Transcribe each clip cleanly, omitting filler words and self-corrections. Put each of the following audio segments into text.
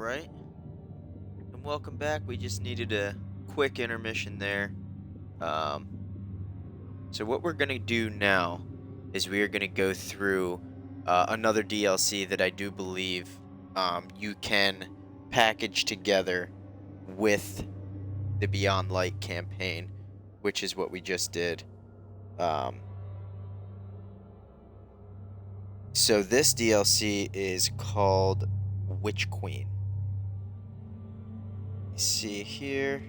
right, and welcome back. We just needed a quick intermission there. Um, so what we're gonna do now is we are gonna go through another DLC that I do believe you can package together with the Beyond Light campaign, which is what we just did. Um, so this DLC is called Witch Queen. You see here.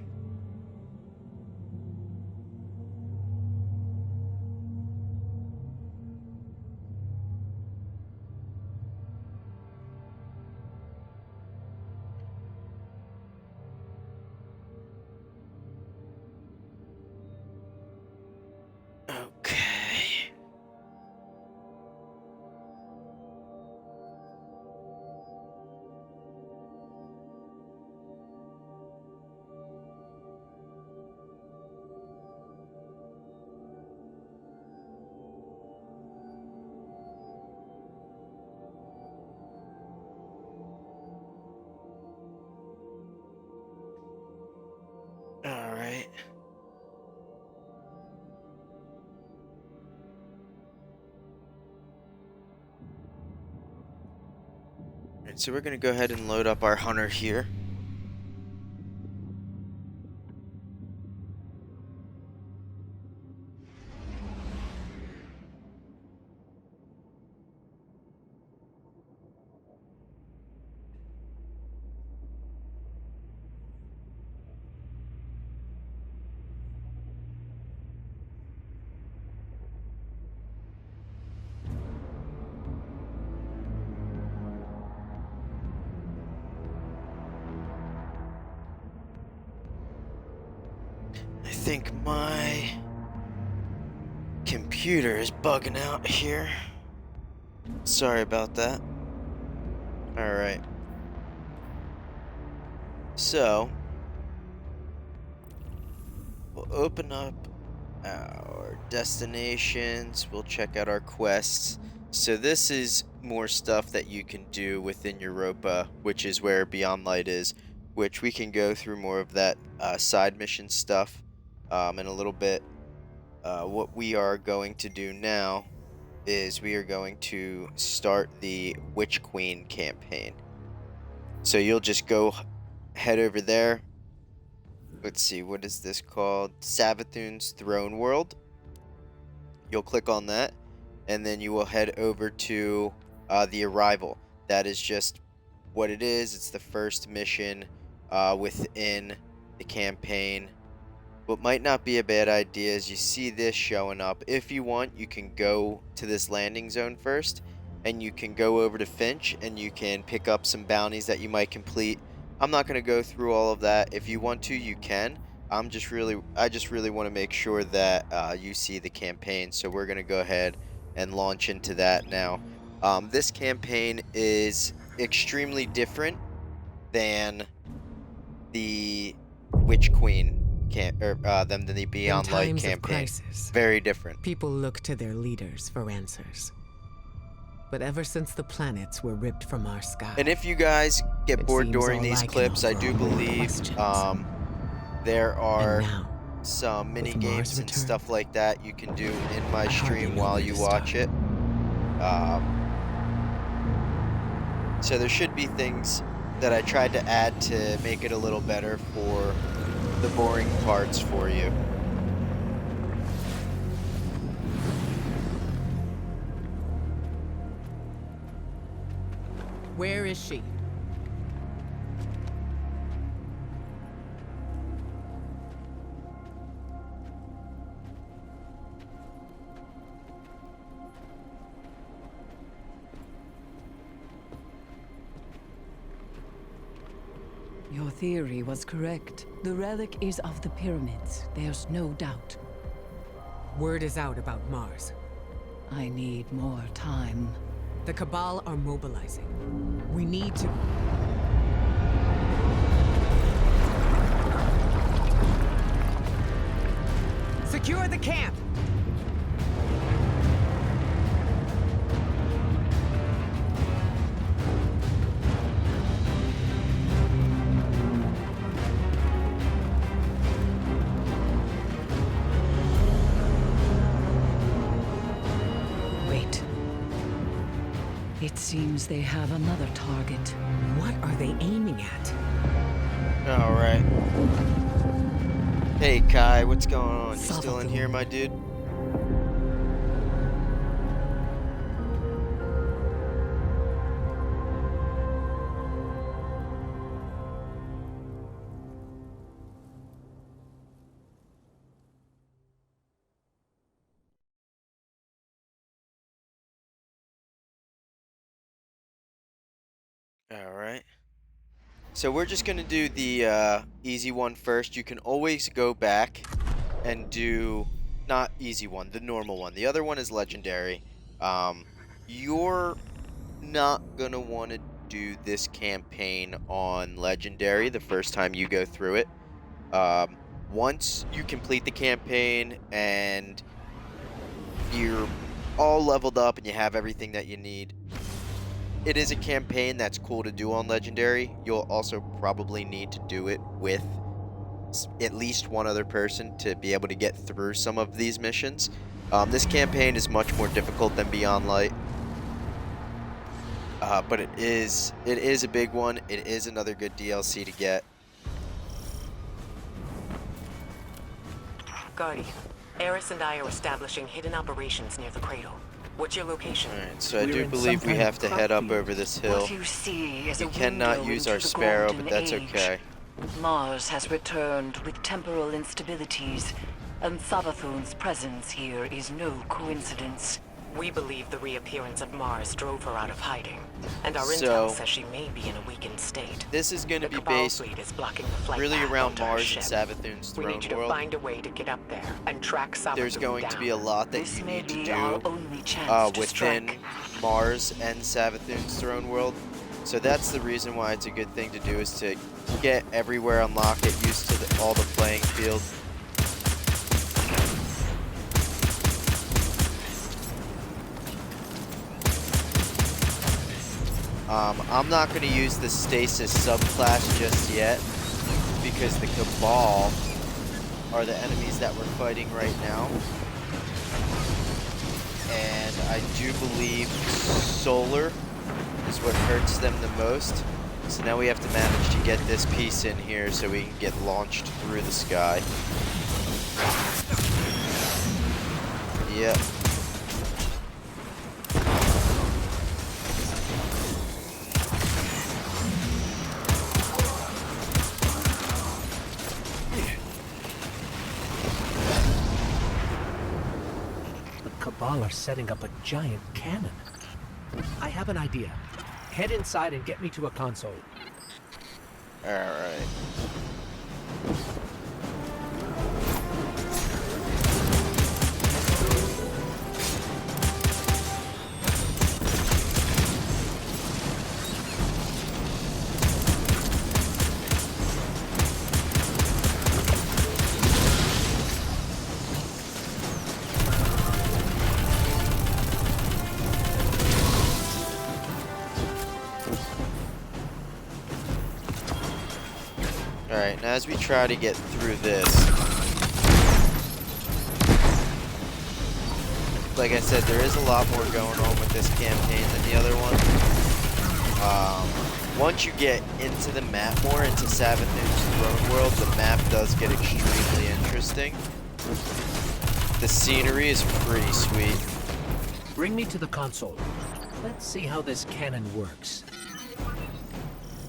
Okay. All right. Alright, so we're gonna go ahead and load up our hunter here. I think my computer is bugging out here. Sorry about that. Alright. So, we'll open up our destinations. We'll check out our quests. So this is more stuff that you can do within Europa, which is where Beyond Light is, which we can go through more of that side mission stuff in a little bit. What we are going to do now is we are going to start the Witch Queen campaign. So you'll just go head over there. Let's see, what is this called? Savathun's Throne World. You'll click on that, and then you will head over to the Arrival. That is just what it is. It's the first mission within the campaign. What might not be a bad idea is you see this showing up. If you want, you can go to this landing zone first, and you can go over to Finch, and you can pick up some bounties that you might complete. I'm not going to go through all of that. If you want to, you can. I just really want to make sure that you see the campaign, so we're going to go ahead and launch into that now. This campaign is extremely different than the Witch Queen than the Beyond Light In times of campaign. crisis, Very different. people look to their leaders for answers. But ever since the planets were ripped from our sky, And if you guys get It bored seems during all these I can clips, I offer do are more believe questions. there are and now, some mini with Mars games and returned, stuff like that you can do in my I hardly stream know while where you to watch start. it. So there should be things that I tried to add to make it a little better for the boring parts for you. where is she? Your theory was correct. The relic is of the pyramids. There's no doubt. Word is out about Mars. I need more time. The Cabal are mobilizing. We need to... Secure the camp! It seems they have another target. What are they aiming at? Alright. Hey, Kai, what's going on? You still in here, Savathun. my dude? Alright. So we're just gonna do the easy one first. You can always go back and do not easy one, the normal one. The other one is legendary. You're not gonna want to do this campaign on legendary the first time you go through it. Once you complete the campaign and you're all leveled up and you have everything that you need, it is a campaign that's cool to do on legendary. You'll also probably need to do it with at least one other person to be able to get through some of these missions. This campaign is much more difficult than Beyond Light, but it is a big one. It is another good DLC to get. Guardian, Eris and I are establishing hidden operations near the cradle. What's your location? Alright, so I We're do in some believe we kind of have to crop head up field. over this hill. What you see is We a cannot window use into our the sparrow, golden but that's age. okay. Mars has returned with temporal instabilities, and Savathun's presence here is no coincidence. We believe the reappearance of Mars drove her out of hiding, and our So- intel says she may be in a weakened state. This is going to The be Cabal based fleet is blocking the flight really path around onto her Mars ship. and Savathun's We throne need you to world. find a way to get up there and track Savathun There's going to be a down. lot that This you may need to be our do only chance to within strike. Mars and Savathun's throne world. So that's the reason why it's a good thing to do, is to get everywhere unlocked, get used to all the playing field. I'm not going to use the stasis subclass just yet, because the Cabal are the enemies that we're fighting right now. And I do believe solar is what hurts them the most. So now we have to manage to get this piece in here so we can get launched through the sky. Yep. The Cabal are setting up a giant cannon. I have an idea. Head inside and get me to a console. Alright. Alright, now as we try to get through this, like I said, there is a lot more going on with this campaign than the other one. Once you get into the map more, into Savathun's throne world, the map does get extremely interesting. The scenery is pretty sweet. Bring me to the console. Let's see how this cannon works.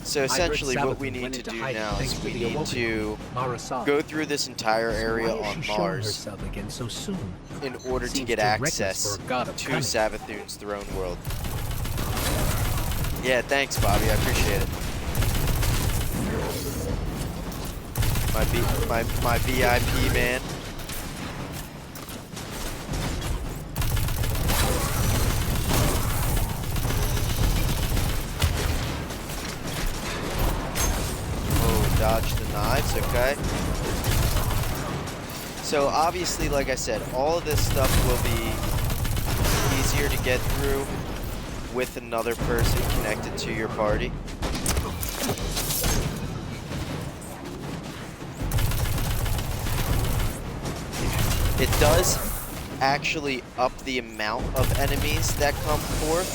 So essentially what we need to do now is we need to go through this entire area on Mars again so soon? in order to Seems get too reckless access for a god of to cunning. Savathun's throne world. Yeah, thanks, Bobby. I appreciate it. My VIP man. Oh, dodge the knives. Okay. So obviously, like I said, all of this stuff will be easier to get through with another person connected to your party. It does actually up the amount of enemies that come forth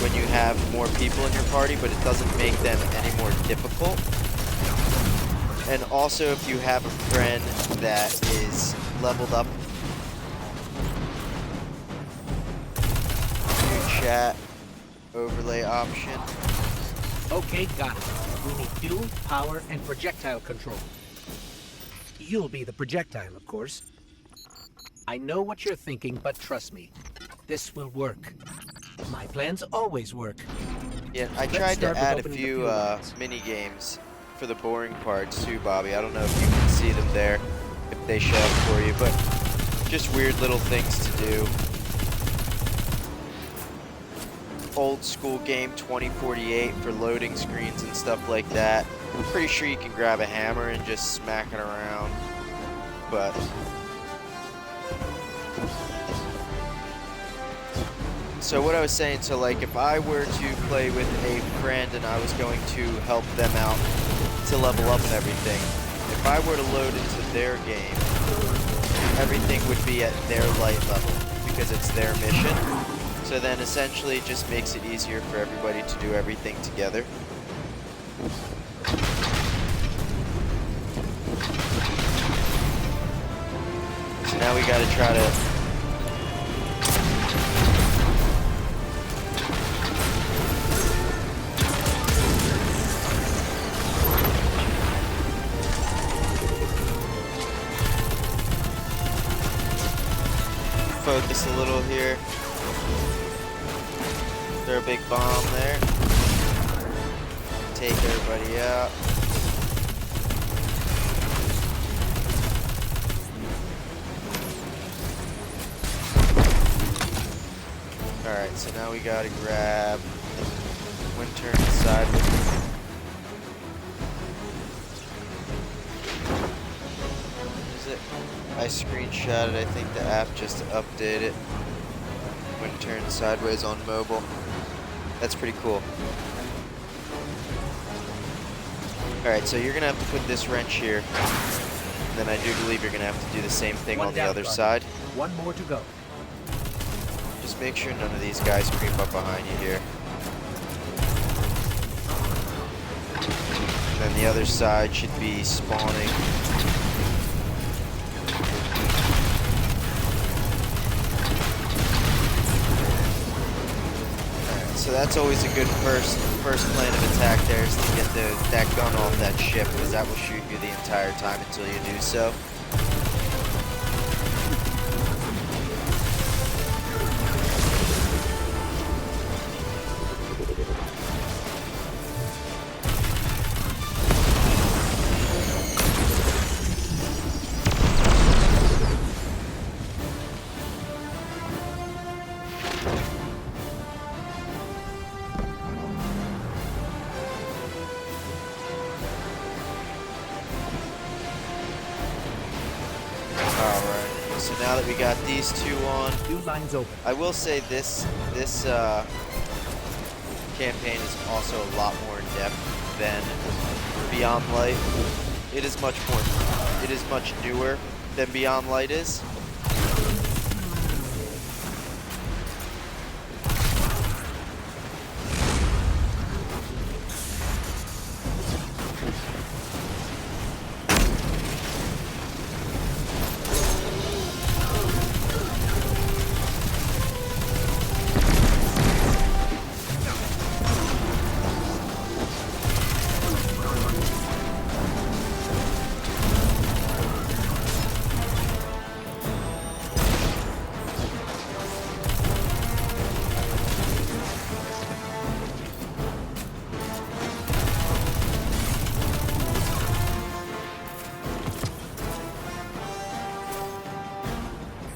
when you have more people in your party, but it doesn't make them any more difficult. And also, if you have a friend that is leveled up, new chat overlay option. Okay, got it. We need fuel, power, and projectile control. You'll be the projectile, of course. I know what you're thinking, but trust me, this will work. My plans always work. Yeah, I Let's tried to start with add a opening the few fuel lines. mini games for the boring parts too, Bobby. I don't know if you can see them there, if they show up for you, but just weird little things to do. Old school game 2048 for loading screens and stuff like that. I'm pretty sure you can grab a hammer and just smack it around, but so what I was saying, so like if I were to play with a friend and I was going to help them out to level up and everything, if I were to load into their game, everything would be at their light level because it's their mission. So then essentially it just makes it easier for everybody to do everything together. So now we gotta try to focus a little here. Throw a big bomb there. Take everybody out. Alright, so now we gotta grab one turn sideways. Is it? I screenshotted, I think the app just updated when turned sideways on mobile. That's pretty cool. Alright, so you're gonna have to put this wrench here. And then I do believe you're gonna have to do the same thing on the other side. One more to go. Just make sure none of these guys creep up behind you here. And then the other side should be spawning. Alright, so that's always a good first plan of attack there, is to get that gun off that ship, because that will shoot you the entire time until you do so. Alright, so now that we got these two on, Fuel lines open. I will say this campaign is also a lot more in depth than Beyond Light. It is much newer than Beyond Light is.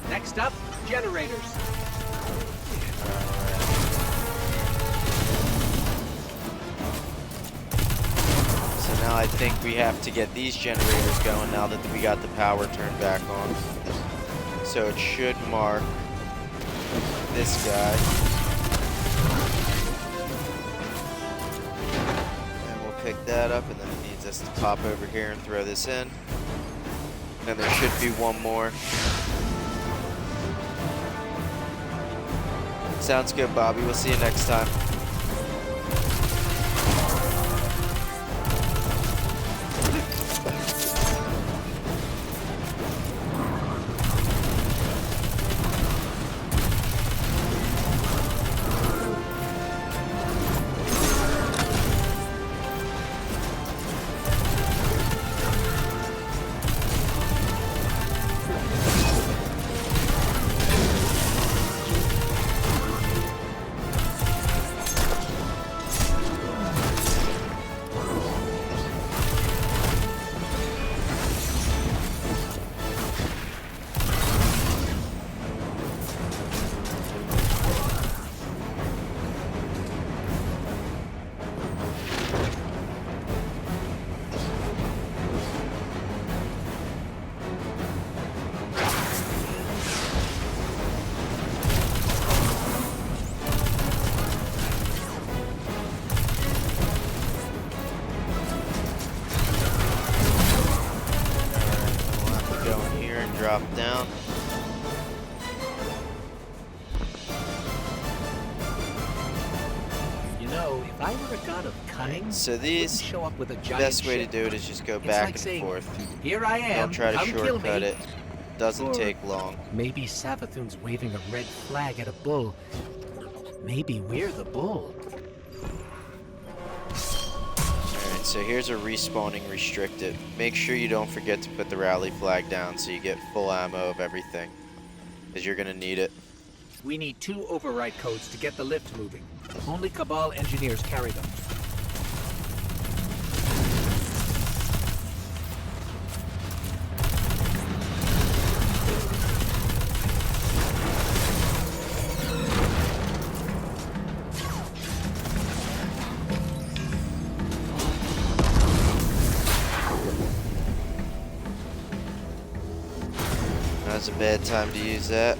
Next up, generators. So now I think we have to get these generators going now that we got the power turned back on. So it should mark this guy. And we'll pick that up, and then it needs us to pop over here and throw this in. And there should be one more. Sounds good, Bobby. We'll see you next time. know, if I were a god of cunning, So I wouldn't these, show up with a the giant best way to ship. do it is just go It's back like and saying, forth. here I am, Don't try to come kill shortcut me. it. Doesn't Or take long. maybe Savathun's waving a red flag at a bull. Maybe we're the bull. Alright, so here's a respawning restricted. Make sure you don't forget to put the rally flag down so you get full ammo of everything. Because you're going to need it. We need 2 override codes to get the lift moving. Only Cabal engineers carry them. Now's a bad time to use that.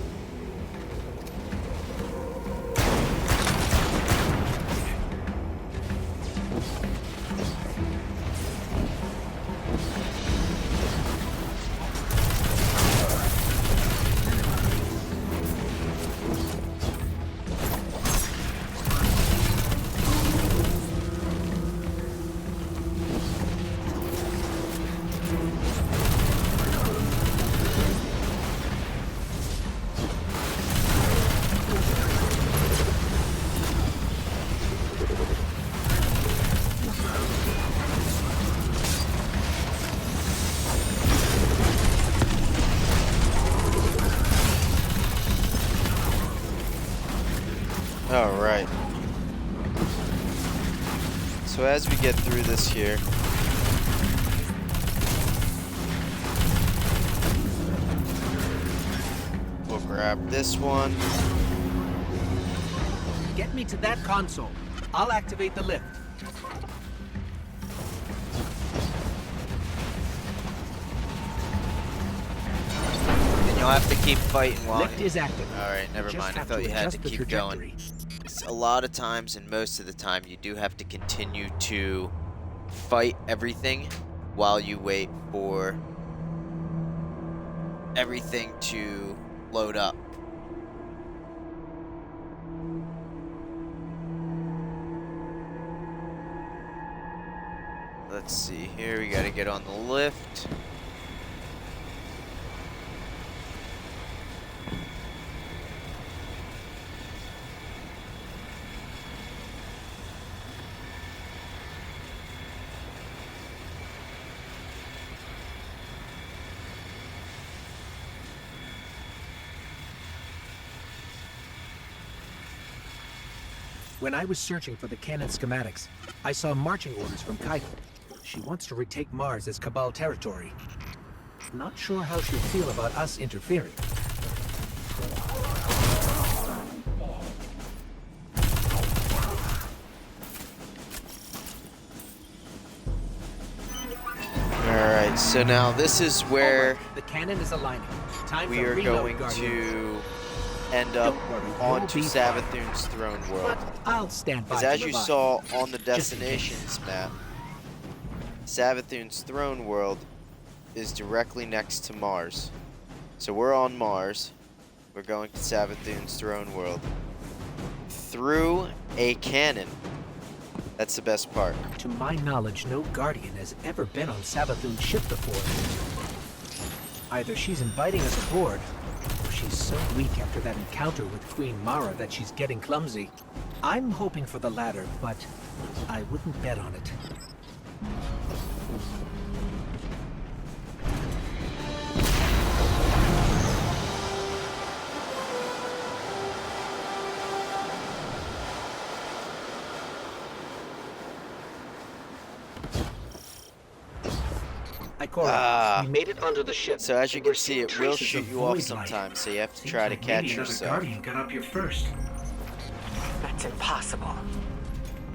Alright. So as we get through this here, we'll grab this one. Get me to that console. I'll activate the lift. And you'll have to keep fighting while... Lift is active. Alright, never Just mind. I have thought to you had to adjust the keep trajectory. going. A lot of times, and most of the time, you do have to continue to fight everything while you wait for everything to load up. Let's see here, we gotta get on the lift. When I was searching for the cannon schematics, I saw marching orders from Kaito. She wants to retake Mars as Cabal territory. Not sure how she'll feel about us interfering. Alright, so now this is where Alright, the cannon is aligning. Time we for are reload, going Guardian. to end up Don't worry, onto you'll be fine. Savathun's throne world. But I'll stand by Because to as you revive. saw on the Just in case. destinations map, Savathun's throne world is directly next to Mars. So we're on Mars. We're going to Savathun's throne world through a cannon. That's the best part. To my knowledge, no Guardian has ever been on Savathun's ship before. Either she's inviting us aboard, or she's so weak after that encounter with Queen Mara that she's getting clumsy. I'm hoping for the latter, but I wouldn't bet on it. Ikora, we made it onto the ship. So as you and we're can see, seeing it will traces shoot of you off void light. sometimes, so you have to Seems try to like catch maybe another yourself. Guardian got up here first. That's impossible.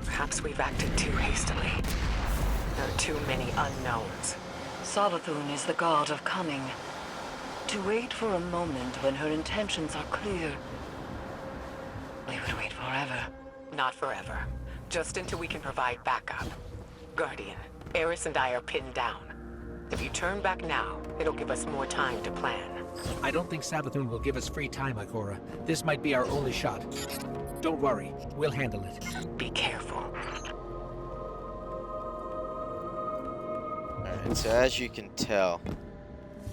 Perhaps we've acted too hastily. There are too many unknowns. Savathun is the god of cunning. To wait for a moment when her intentions are clear. We would wait forever. Not forever. Just until we can provide backup. Guardian, Eris and I are pinned down. If you turn back now, it'll give us more time to plan. I don't think Savathun will give us free time, Ikora. This might be our only shot. Don't worry, we'll handle it. Be careful. Alright, so as you can tell,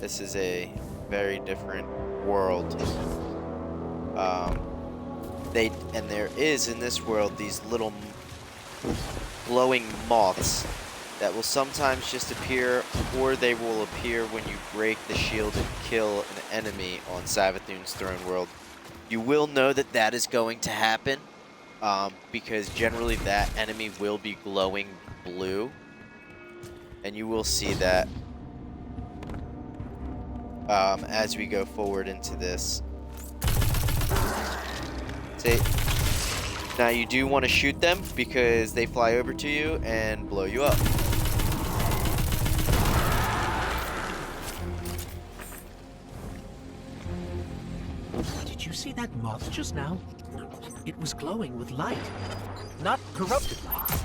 this is a very different world. And there is in this world these little glowing moths that will sometimes just appear, or they will appear when you break the shield and kill an enemy on Savathun's throne world. You will know that that is going to happen, because generally that enemy will be glowing blue, and you will see that as we go forward into this. Now you do want to shoot them because they fly over to you and blow you up. Did you see that moth just now? It was glowing with light. Not corrupted light,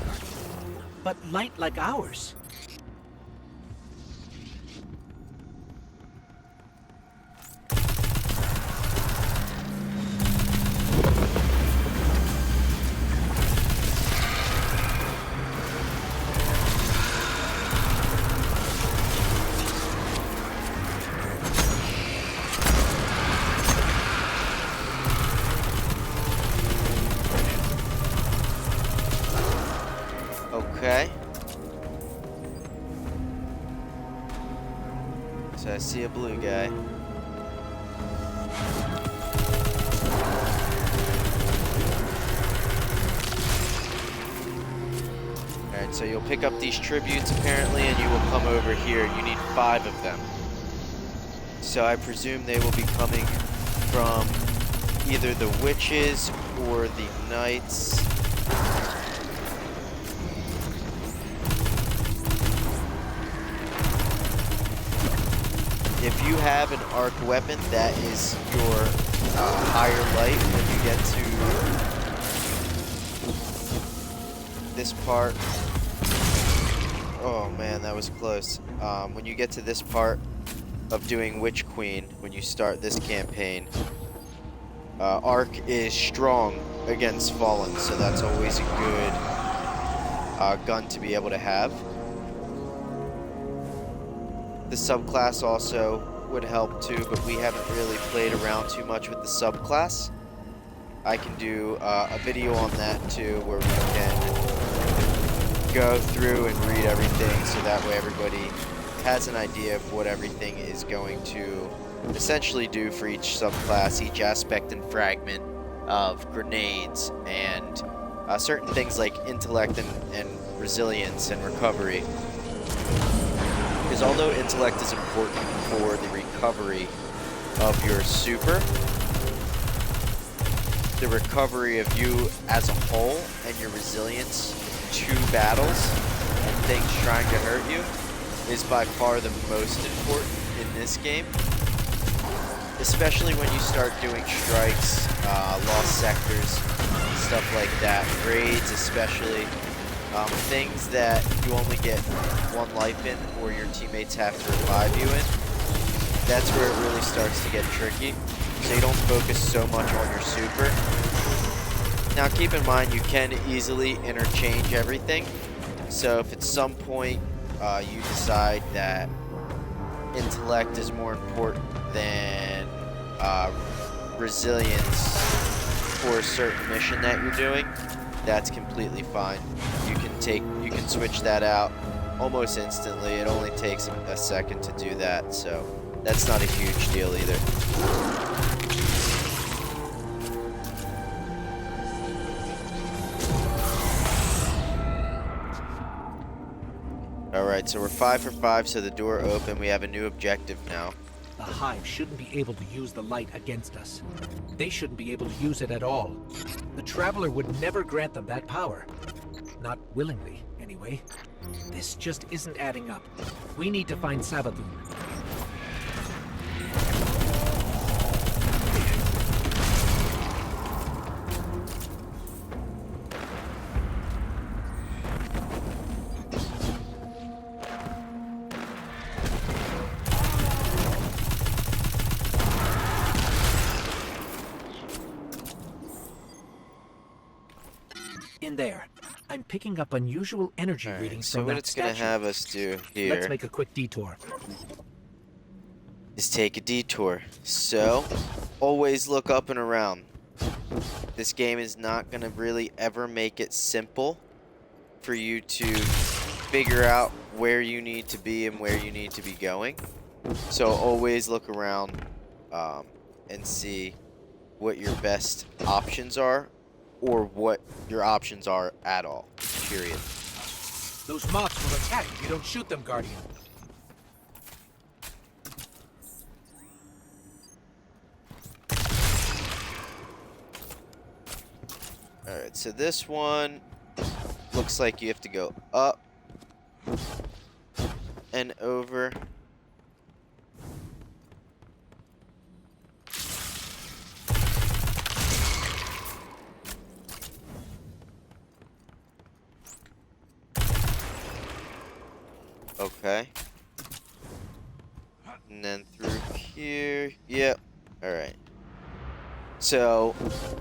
but light like ours. Okay. So I see a blue guy. Alright, so you'll pick up these tributes apparently, and you will come over here. You need 5 of them. So I presume they will be coming from either the witches or the knights. If you have an arc weapon, that is your higher light when you get to this part. Oh man, that was close. When you get to this part of doing Witch Queen, when you start this campaign, arc is strong against Fallen, so that's always a good gun to be able to have. The subclass also would help too, but we haven't really played around too much with the subclass. I can do a video on that too, where we can go through and read everything, so that way everybody has an idea of what everything is going to essentially do for each subclass, each aspect and fragment of grenades, and certain things like intellect and resilience and recovery. Because although intellect is important for the recovery of your super, the recovery of you as a whole and your resilience to battles and things trying to hurt you is by far the most important in this game. Especially when you start doing strikes, lost sectors, stuff like that, raids especially. Things that you only get 1 life in, or your teammates have to revive you in. That's where it really starts to get tricky. So you don't focus so much on your super. Now keep in mind, you can easily interchange everything. So if at some point you decide that intellect is more important than resilience for a certain mission that you're doing, that's completely fine. You can switch that out almost instantly. It only takes a second to do that, so that's not a huge deal either. Alright, so we're 5 for 5, so the door open. We have a new objective now. The Hive shouldn't be able to use the light against us. They shouldn't be able to use it at all. The Traveler would never grant them that power. Not willingly, anyway. This just isn't adding up. We need to find Savathun. In there. I'm picking up unusual energy Alright, readings so from what that it's gonna statue. have us do Let's here make a quick detour. is take a detour. So, always look up and around. This game is not gonna really ever make it simple for you to figure out where you need to be and where you need to be going. So always look around and see what your best options are, or what your options are at all, period. Those mobs will attack if you don't shoot them, Guardian. Alright, so this one looks like you have to go up and over. Okay. And then through here. Yep. Alright. So,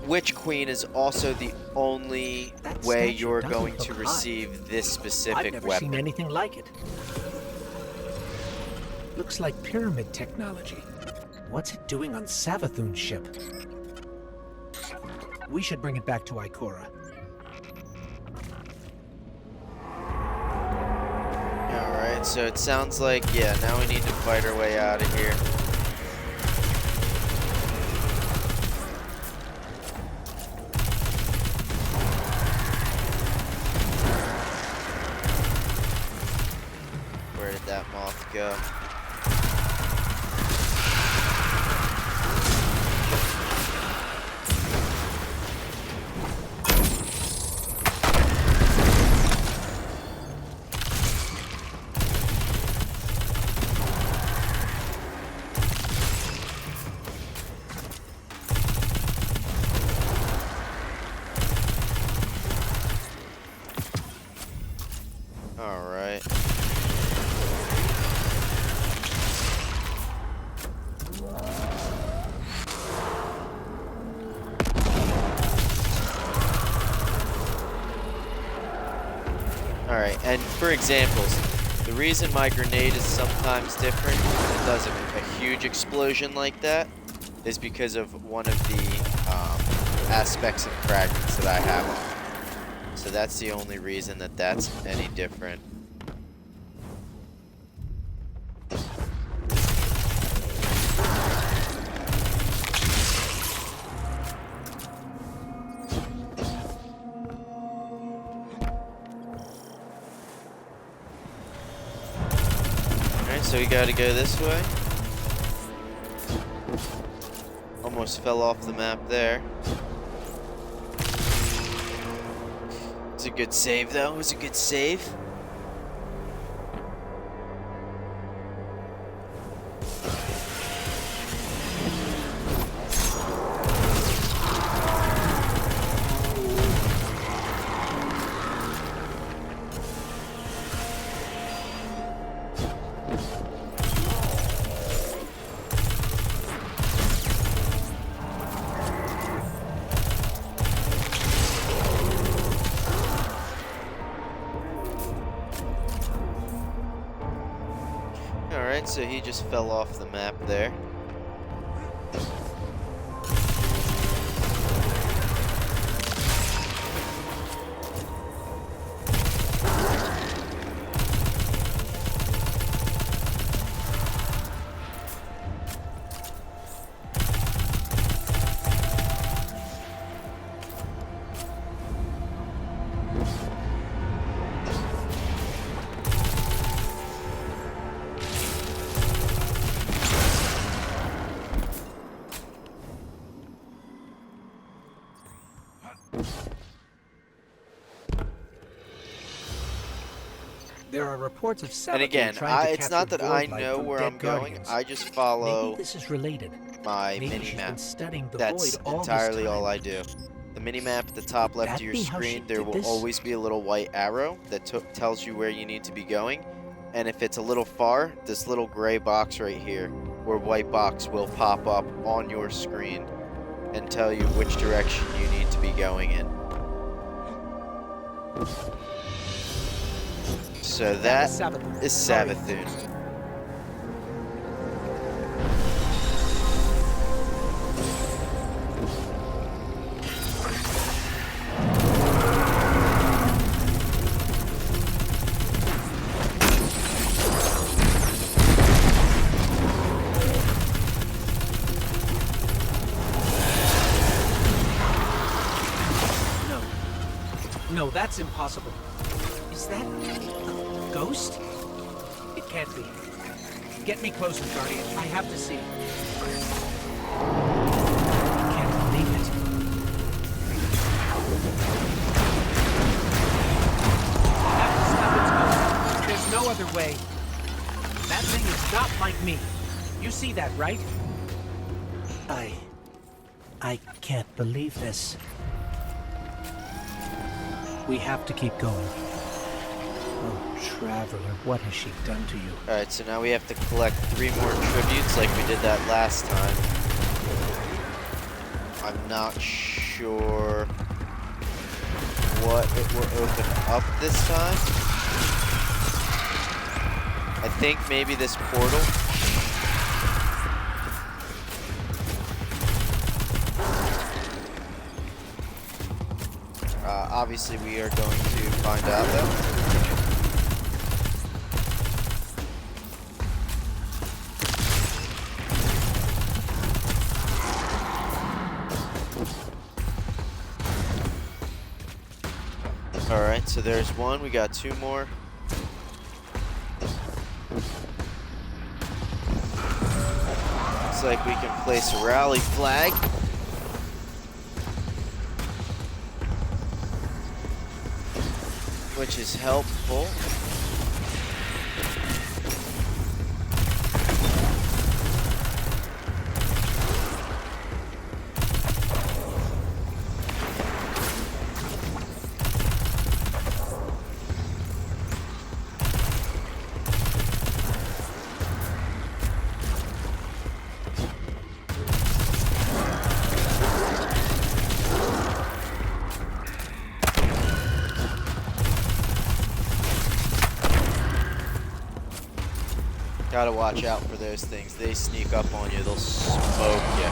Witch Queen is also the only That way statue you're doesn't going to look high. receive this I've specific never weapon. seen anything like it. Looks like pyramid technology. What's it doing on Savathun's ship? We should bring it back to Ikora. Alright, so it sounds like, yeah, now we need to fight our way out of here. Where did that moth go? Alright. Alright, and for examples, the reason my grenade is sometimes different and it does a huge explosion like that is because of one of the aspects and fragments that I have on. So that's the only reason that that's any different. Alright, so we gotta go this way. Almost fell off the map there. It's a good save, though. It was a good save. Alright, so he just fell off the map there. There are reports of And Savathun again, trying to it's not capture that I void light know from where dead I'm going. Guardians. I just Maybe follow this is related. my Maybe she's mini-map. been studying the That's void all entirely this time. all I do. The mini-map at the top Could left that of your be how she screen, there did will this? always be a little white arrow that tells you where you need to be going. And if it's a little far, this little gray box right here, or white box, will pop up on your screen and tell you which direction you need to be going in. So That that is Sabathun. is Hurry. Sabathun. No. No, that's impossible. Is that a ghost? It can't be. Get me closer, Guardian. I have to see. I can't believe it. I have to stop its motion. There's no other way. That thing is not like me. You see that, right? I can't believe this. We have to keep going. Oh, Traveler, what has she done to you? Alright, so now we have to collect 3 more tributes like we did that last time. I'm not sure what it will open up this time. I think maybe this portal. Obviously we are going to find out though. Alright, so there's one. We got 2 more. Looks like we can place a rally flag. Which is helpful. Gotta watch out for those things. They sneak up on you, they'll smoke you.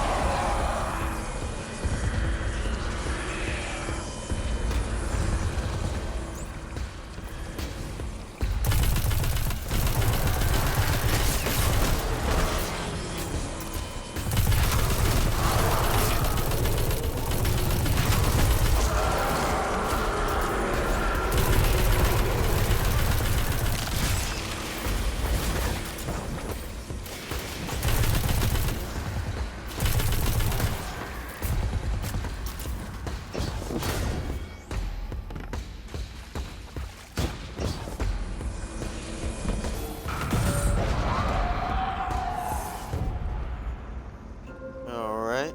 Alright.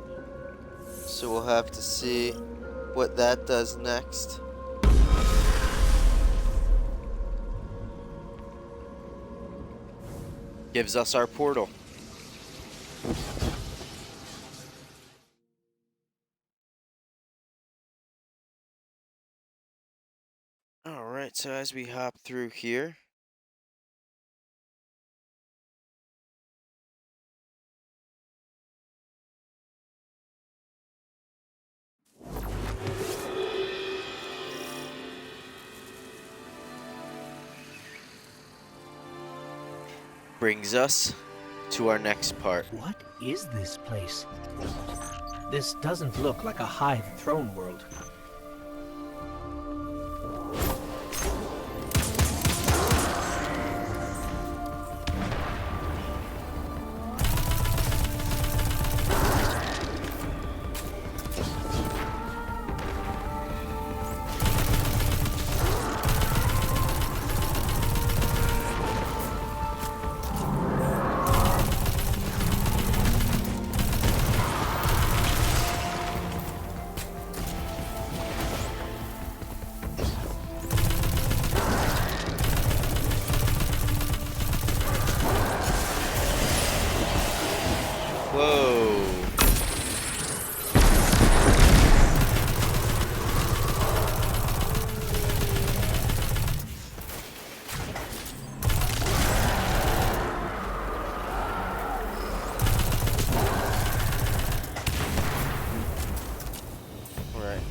So we'll have to see what that does next. Gives us our portal. Alright, so as we hop through here, brings us to our next part. What is this place? This doesn't look like a Hive throne world.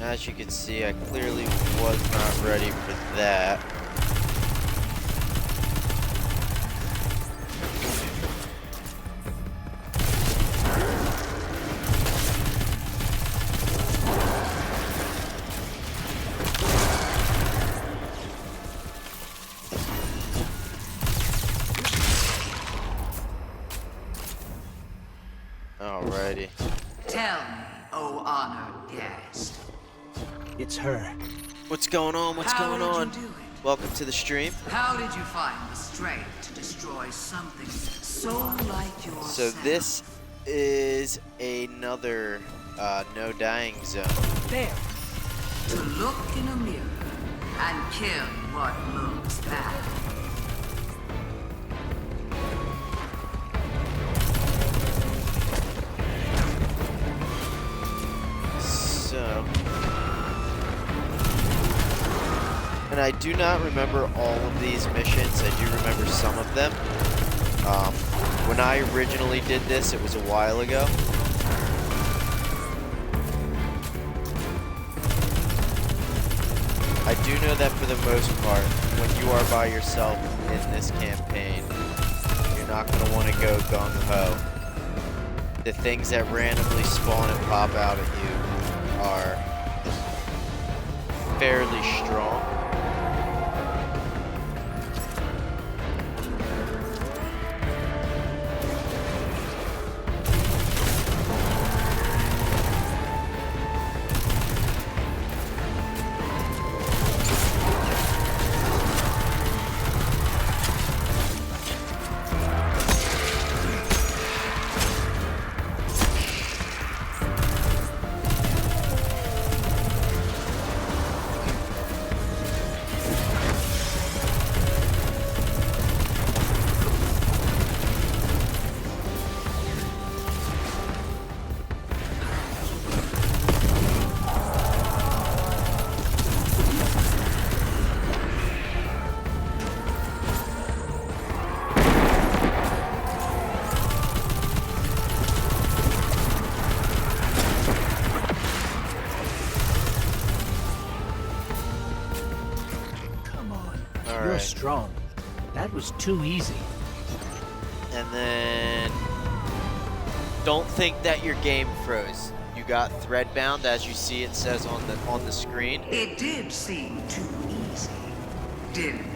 As you can see, I clearly was not ready for that. Alrighty. Tell me, O honored guest. It's her. What's going on? What's How going did on? you do it? Welcome to the stream. How did you find the strength to destroy something so like yourself? So this is another no dying zone. There. To look in a mirror and kill what looks bad. So, and I do not remember all of these missions. I do remember some of them. When I originally did this, it was a while ago. I do know that for the most part, when you are by yourself in this campaign, you're not going to want to go gung-ho. The things that randomly spawn and pop out at you are fairly strong. You're Alright. strong. That was too easy. And then don't think that your game froze. You got threadbound, as you see it says on the screen. It did seem too easy, didn't it?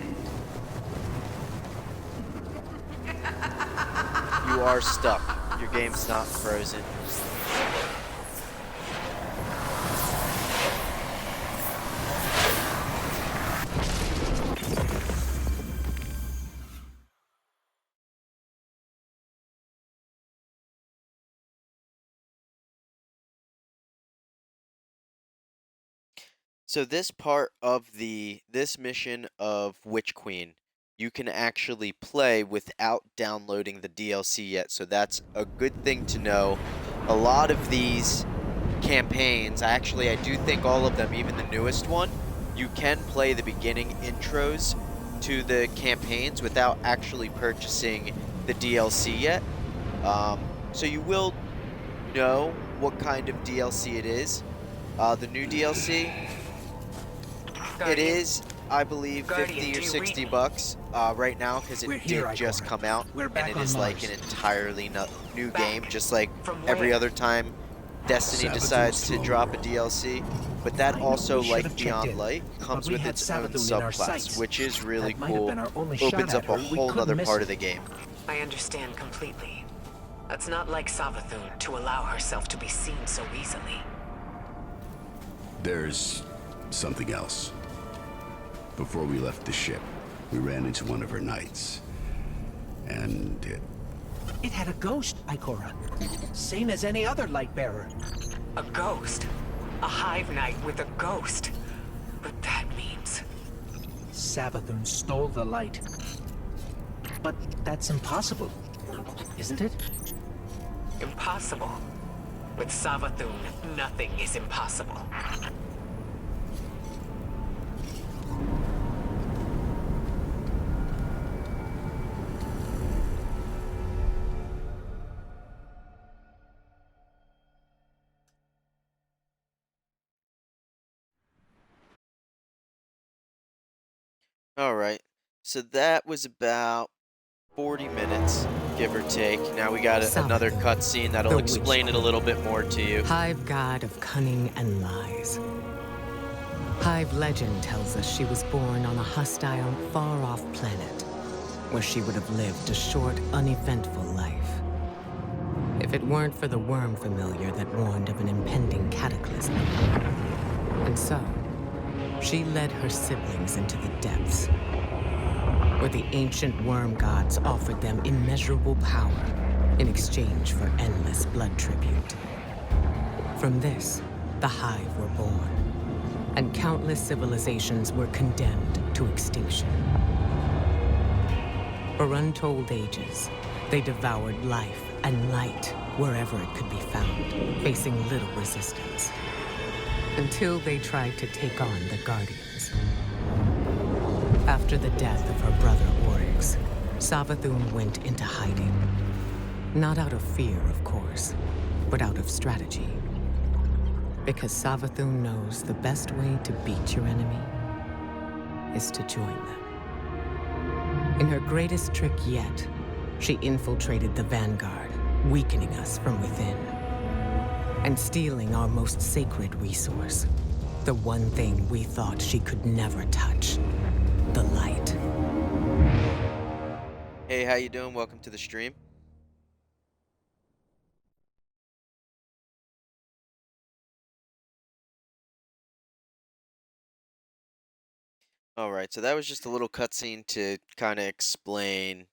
You are stuck. Your game's not frozen. So this part of this mission of Witch Queen, you can actually play without downloading the DLC yet. So that's a good thing to know. A lot of these campaigns, I do think all of them, even the newest one, you can play the beginning intros to the campaigns without actually purchasing the DLC yet. So you will know what kind of DLC it is. The new DLC, it Guardian, is, I believe, Guardian, 50 do or you 60 read me? bucks right now because We're it here, did just Ikora. come out, We're and back it on is like Mars. an entirely new Back? game, just like From every where? other time Destiny Savathun's decides to throne drop a room. DLC. But that I know also, we should like have checked Beyond in, Light, but comes we with had its own Savathun in our subclass, sights. which is really That might have cool. been our only shot Opens at up a her. We whole couldn't nother miss part it. of the game. I understand completely. That's not like Savathun to allow herself to be seen so easily. There's something else. Before we left the ship, we ran into one of her knights. And It had a ghost, Ikora. Same as any other light bearer. A ghost? A hive knight with a ghost? But that means... Savathun stole the light. But that's impossible, isn't it? impossible. With Savathun, nothing is impossible. All right. So that was about 40 minutes, give or take. Now we got another Savathun, cutscene the that'll Witch explain it a Queen, little bit more to you. hive god of cunning and lies. Hive legend tells us she was born on a hostile, far-off planet, where she would have lived a short, uneventful life. If it weren't for the worm familiar that warned of an impending cataclysm. And so, she led her siblings into the depths, where the ancient worm gods offered them immeasurable power in exchange for endless blood tribute. From this, the Hive were born, and countless civilizations were condemned to extinction. For untold ages, they devoured life and light wherever it could be found, facing little resistance. Until they tried to take on the Guardians. After the death of her brother Oryx, Savathun went into hiding. Not out of fear, of course, but out of strategy. Because Savathun knows the best way to beat your enemy is to join them. In her greatest trick yet, she infiltrated the Vanguard, weakening us from within. And stealing our most sacred resource. The one thing we thought she could never touch. The light. Hey, how you doing? Welcome to the stream. Alright, so that was just a little cutscene to kind of explain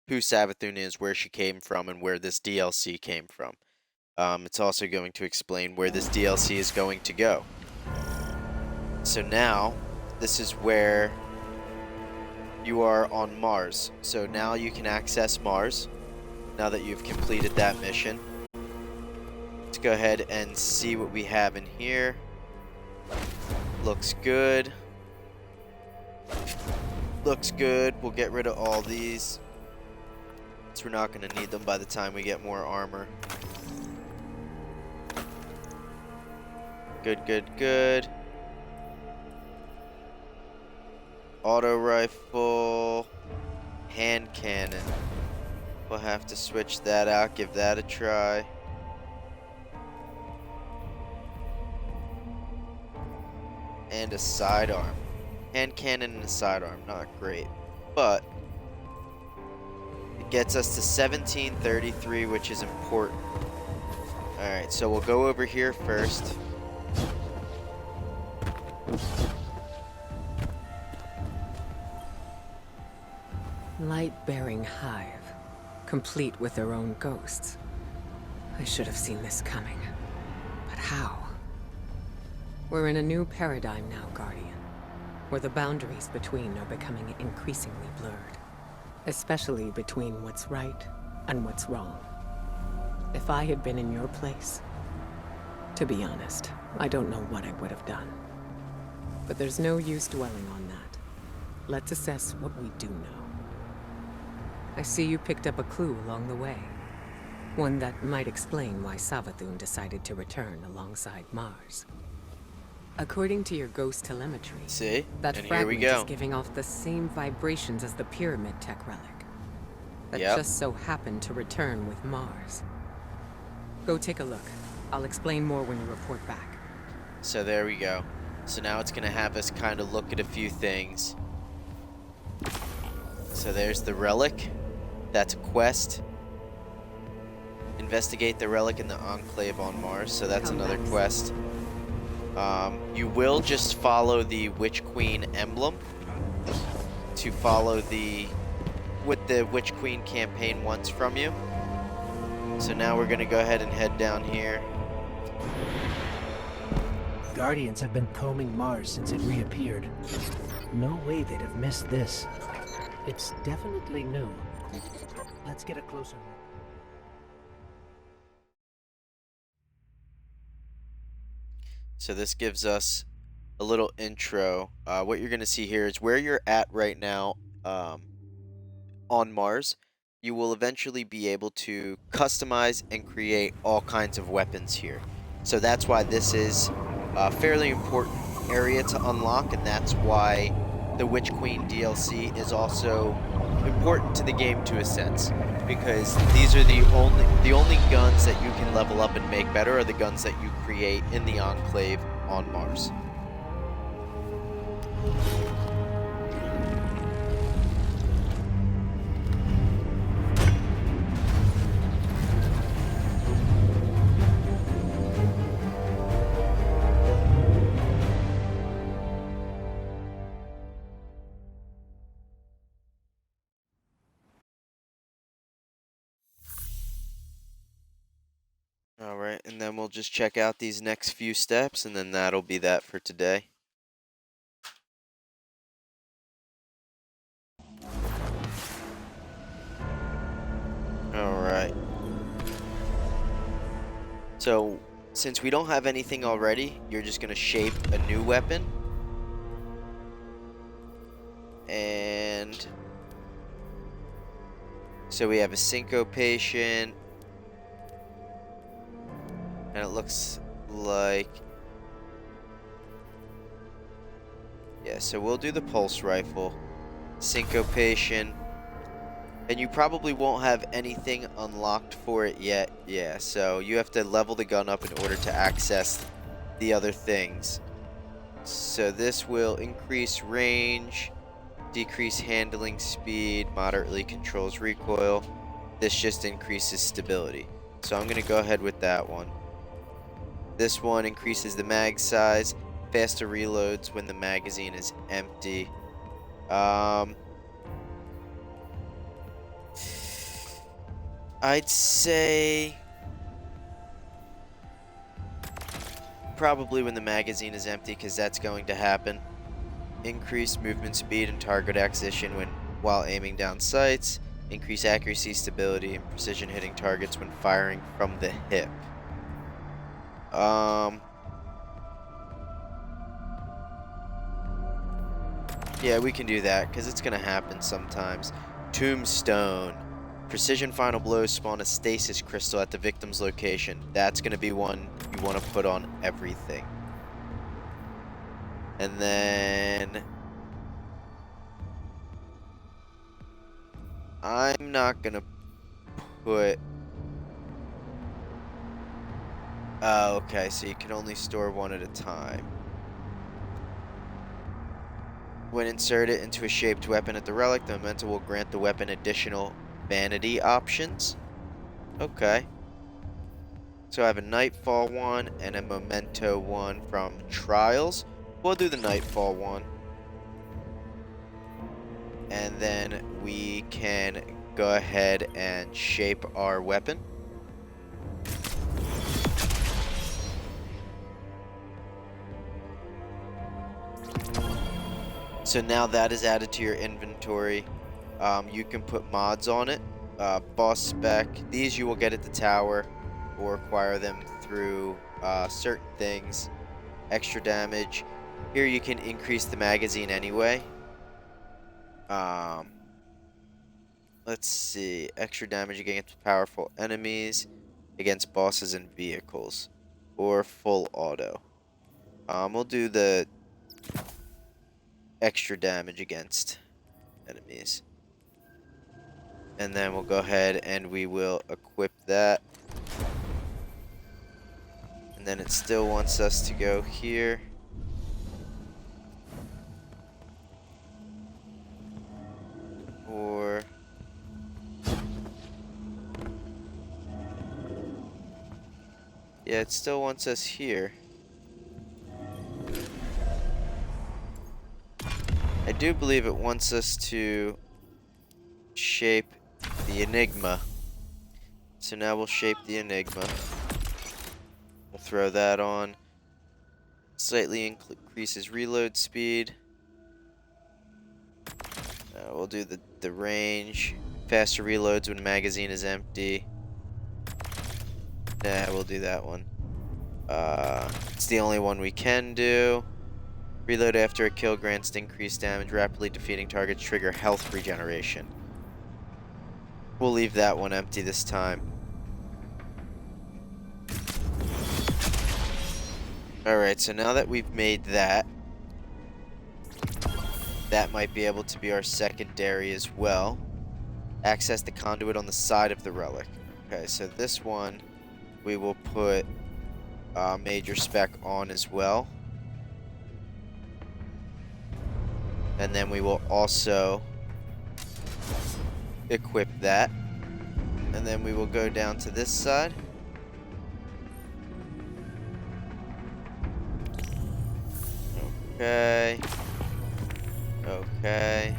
who Savathun is, where she came from, and where this DLC came from. It's also going to explain where this DLC is going to go. So now, this is where you are on Mars. So now you can access Mars, now that you've completed that mission. Let's go ahead and see what we have in here. Looks good. Looks good. We'll get rid of all these, so we're not going to need them by the time we get more armor. Good, good, good. Auto rifle. Hand cannon. We'll have to switch that out, give that a try. And a sidearm. Hand cannon and a sidearm, not great. But it gets us to 1733, which is important. Alright, so we'll go over here first. Light-bearing hive, complete with their own ghosts. I should have seen this coming. But how? We're in a new paradigm now, Guardian, where the boundaries between are becoming increasingly blurred. Especially between what's right and what's wrong. If I had been in your place, to be honest, I don't know what I would have done. But there's no use dwelling on that. Let's assess what we do know. I see you picked up a clue along the way. One that might explain why Savathun decided to return alongside Mars. According to your ghost telemetry, See? that And here we fragment go. is giving off the same vibrations as the pyramid tech relic. That Yep. just so happened to return with Mars. Go take a look. I'll explain more when you report back. So there we go. So now it's going to have us kind of look at a few things. So there's the relic. That's a quest. Investigate the relic in the Enclave on Mars. So that's Come another back. quest. You will just follow the Witch Queen emblem to follow what the Witch Queen campaign wants from you. So now we're going to go ahead and head down here. Guardians have been combing Mars since it reappeared. No way they'd have missed this. It's definitely new. Let's get a closer look. So this gives us a little intro. What you're going to see here is where you're at right now on Mars. You will eventually be able to customize and create all kinds of weapons here. So that's why this is a fairly important area to unlock, and that's why the Witch Queen DLC is also important to the game to a sense, because these are the only guns that you can level up and make better are the guns that you create in the Enclave on Mars. Alright, and then we'll just check out these next few steps, and then that'll be that for today. Alright. So, since we don't have anything already, you're just going to shape a new weapon. And so we have a syncopation. And it looks like... yeah, so we'll do the pulse rifle. Syncopation. And you probably won't have anything unlocked for it yet. Yeah, so you have to level the gun up in order to access the other things. So this will increase range, decrease handling speed, moderately controls recoil. This just increases stability. So I'm going to go ahead with that one. This one increases the mag size, faster reloads when the magazine is empty. I'd say probably when the magazine is empty, because that's going to happen. Increase movement speed and target acquisition while aiming down sights. Increase accuracy, stability, and precision hitting targets when firing from the hip. Yeah, we can do that, because it's going to happen sometimes. Tombstone. Precision final blows spawn a stasis crystal at the victim's location. That's going to be one you want to put on everything. And then... I'm not going to put... oh, okay, so you can only store one at a time. When inserted into a shaped weapon at the relic, the memento will grant the weapon additional vanity options. Okay. So I have a Nightfall one and a Memento one from Trials. We'll do the Nightfall one. And then we can go ahead and shape our weapon. So now that is added to your inventory. You can put mods on it. Boss spec. These you will get at the tower or acquire them through certain things. Extra damage. Here you can increase the magazine anyway. Let's see. Extra damage against powerful enemies, against bosses and vehicles, or full auto. We'll do the extra damage against enemies. And then we'll go ahead and we will equip that. And then it still wants us to go here. Or... yeah, it still wants us here. I do believe it wants us to shape the Enigma. So now we'll shape the Enigma. We'll throw that on. Slightly increases reload speed. We'll do the range. Faster reloads when magazine is empty. Nah, we'll do that one. It's the only one we can do. Reload after a kill grants increased damage, rapidly defeating targets, trigger health regeneration. We'll leave that one empty this time. Alright, so now that we've made that, That might be able to be our secondary as well. Access the conduit on the side of the relic. Okay, so this one we will put major spec on as well. And then we will also equip that. And then we will go down to this side. Okay. Okay.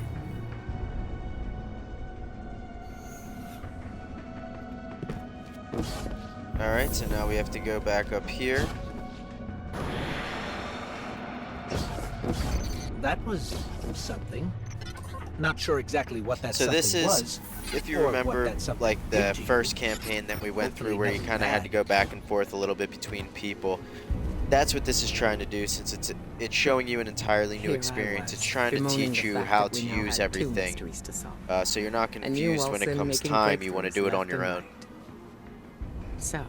Alright, so now we have to go back up here. That was something. Not sure exactly what that So something this is, was. if you or what remember, that something like the did to you. first campaign that we went Hopefully through where you nothing kind of had to bad. go back and forth a little bit between people. That's what this is trying to do, since it's showing you an entirely new Here I experience. was, It's trying to bemoaning teach the you fact how that we to now use had two everything. mysteries to solve. So you're not And you, confused when it Wilson, comes making time. You want to breakthroughs do it on left your and own. right. So,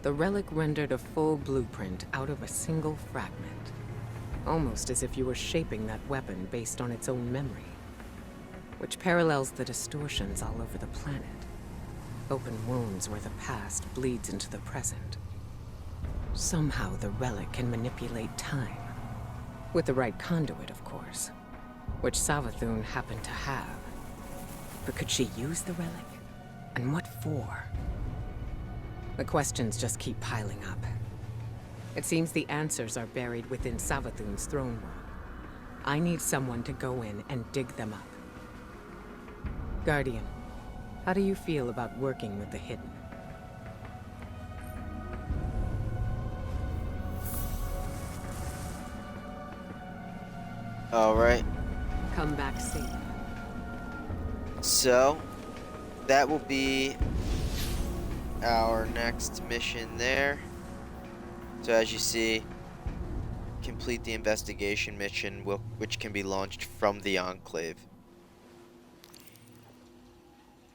the relic rendered a full blueprint out of a single fragment. Almost as if you were shaping that weapon based on its own memory, which parallels the distortions all over the planet. Open wounds where the past bleeds into the present. Somehow the relic can manipulate time. With the right conduit, of course. Which Savathun happened to have. But could she use the relic? And what for? The questions just keep piling up. It seems the answers are buried within Savathun's throne room. I need someone to go in and dig them up. Guardian, how do you feel about working with the hidden? Alright, Come back safe. so that will be our next mission there. So as you see, complete the investigation mission, which can be launched from the Enclave.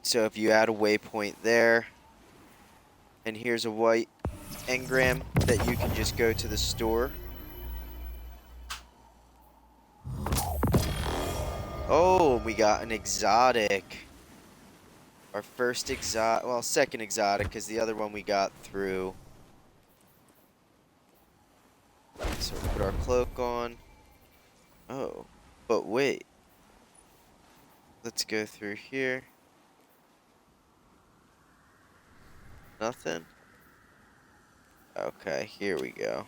So if you add a waypoint there, and here's a white engram that you can just go to the store. Oh, we got an exotic. Our first exotic, well, second exotic, because the other one we got through. So we'll put our cloak on. Oh, but wait. Let's go through here. Nothing? Okay, here we go.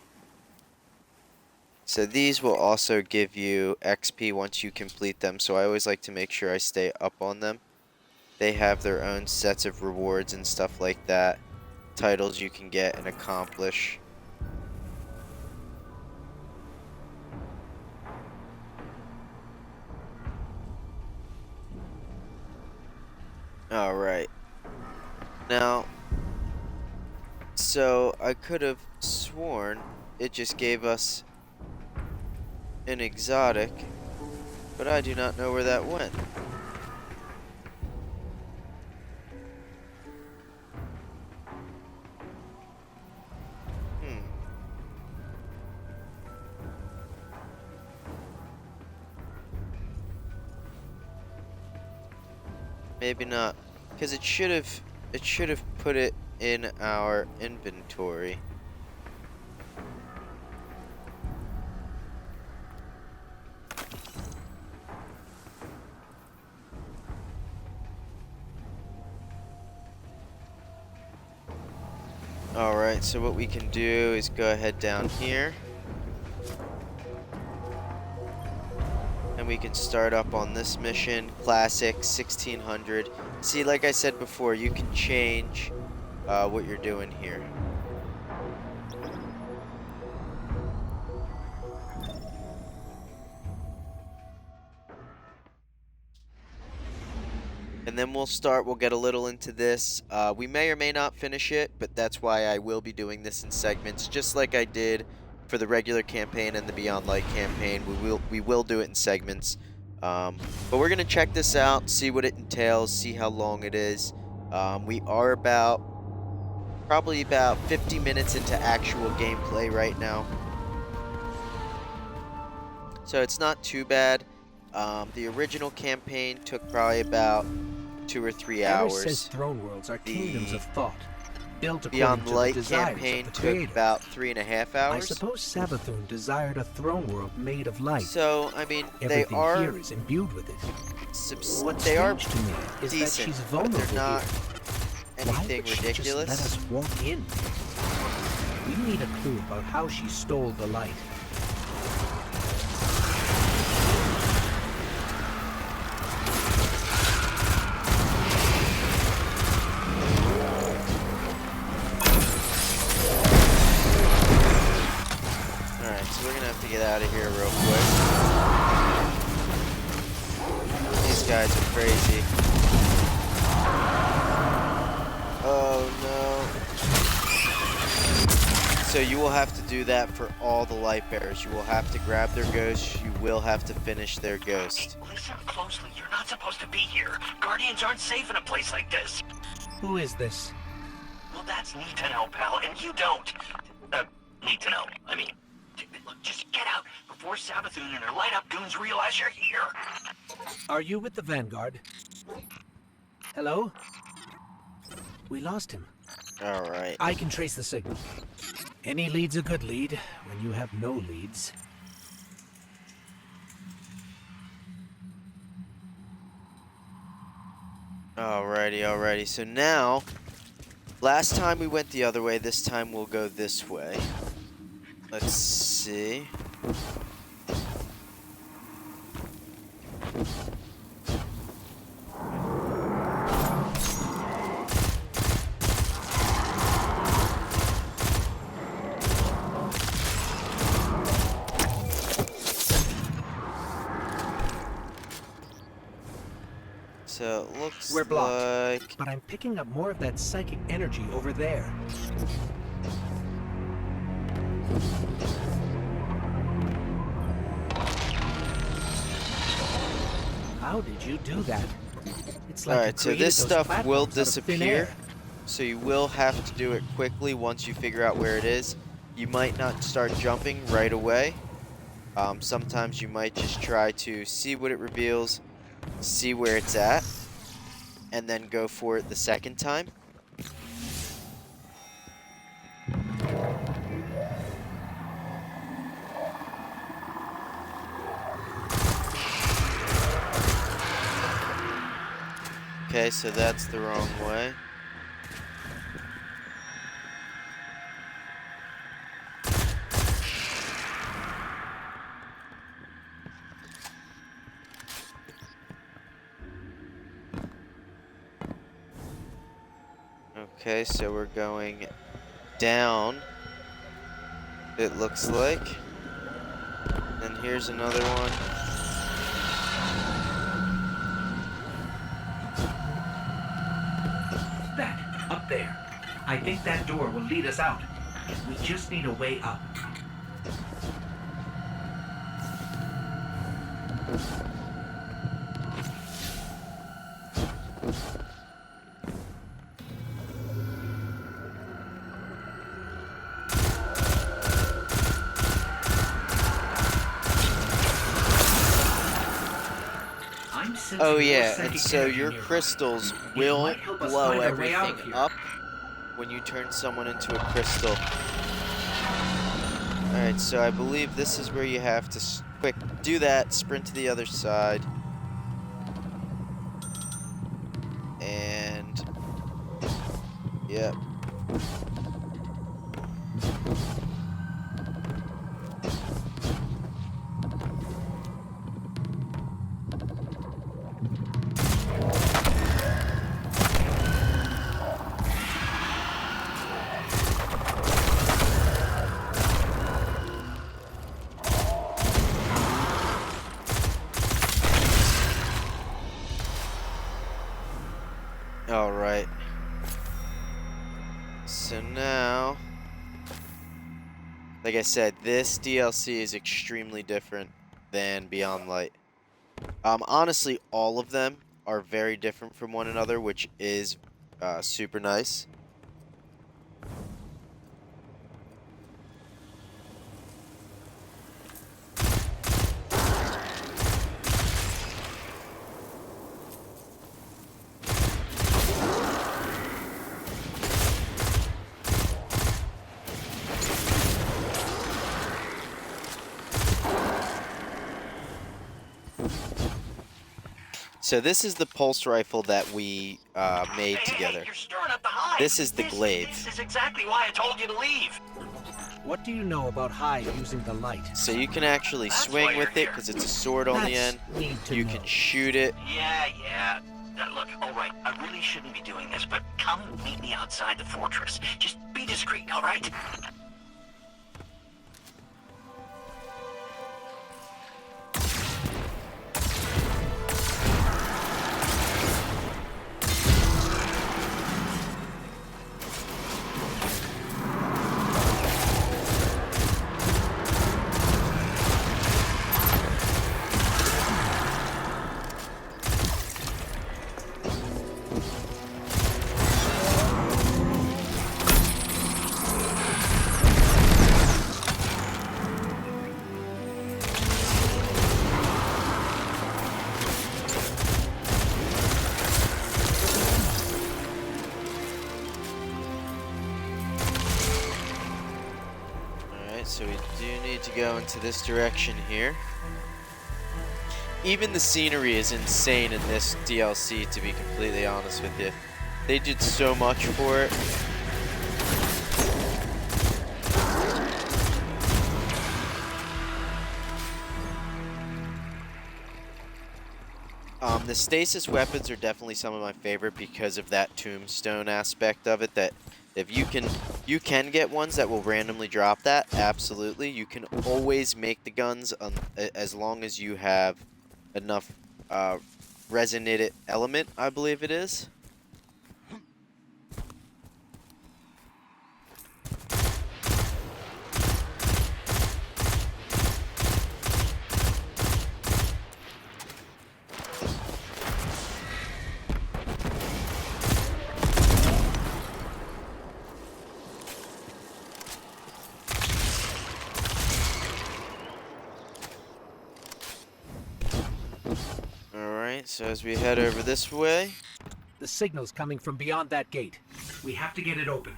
So these will also give you XP once you complete them, so I always like to make sure I stay up on them. They have their own sets of rewards and stuff like that. Titles you can get and accomplish. Alright. Now, so I could have sworn it just gave us an exotic, but I do not know where that went. Maybe not, because it should have put it in our inventory. Alright, so what we can do is go ahead down here. And we can start up on this mission, Classic 1600. See, like I said before, you can change what you're doing here. And then we'll get a little into this. We may or may not finish it, but that's why I will be doing this in segments, just like I did for the regular campaign and the Beyond Light campaign. We will do it in segments. But we're gonna check this out, see what it entails, see how long it is. We are probably about 50 minutes into actual gameplay right now. So it's not too bad. The original campaign took probably about 2 or 3 Eris says hours. throne worlds are kingdoms The of thought, built according Beyond to the Light desires of campaign the took creator. about 3.5 I hours. suppose Savathun desired a throne world made of light. So, I mean, Everything here is imbued with it. What's they are strange to me is that decent, she's but vulnerable they're not here. Why anything would she ridiculous. just let us walk in? We need a clue about how she stole the light. Alright, so we're gonna have to get out of here real quick. These guys are crazy. Oh no. So you will have to do that for all the light bearers. You will have to grab their ghost. You will have to finish their ghost. Hey, listen closely. You're not supposed to be here. Guardians aren't safe in a place like this. Who is this? Well, that's neat to know, pal, and you don't. Need to know. I mean, look, just get out before Savathun and her light-up goons realize you're here. Are you with the Vanguard? Hello? We lost him. Alright. I can trace the signal. Any lead's a good lead when you have no leads. Alrighty. So now, last time we went the other way, this time we'll go this way. Let's see. So it looks We're blocked, like... but I'm picking up more of that psychic energy over there. How did you do that? It's like you Alright, so created this those stuff will platforms out of thin disappear. air. So you will have to do it quickly once you figure out where it is. You might not start jumping right away. Sometimes you might just try to see what it reveals, see where it's at, and then go for it the second time. Okay, so that's the wrong way. Okay, so we're going down, it looks like. And here's another one. That, up there. I think that door will lead us out. We just need a way up. Oh yeah, and so your crystals will blow everything up when you turn someone into a crystal. Alright, so I believe this is where you have to quick do that, sprint to the other side. And... yep. Alright. So now, like I said, this DLC is extremely different than Beyond Light. Honestly, all of them are very different from one another, which is super nice. So this is the pulse rifle that we made together. You're stirring up the hive. This is the glaive. This is exactly why I told you to leave. What do you know about Hive using the light? So you can actually That's swing why with you're it here. because it's a sword on the That's end. need to You know. can shoot it. Yeah. Look, all right, I really shouldn't be doing this, but come meet me outside the fortress. Just be discreet, all right? Alright, so we do need to go into this direction here. Even the scenery is insane in this DLC, to be completely honest with you. They did so much for it. The stasis weapons are definitely some of my favorite because of that tombstone aspect of it. That if you can get ones that will randomly drop that. Absolutely, you can always make the guns as long as you have enough resonated element, I believe it is. Alright, so as we head over this way. The signal's coming from beyond that gate. We have to get it open.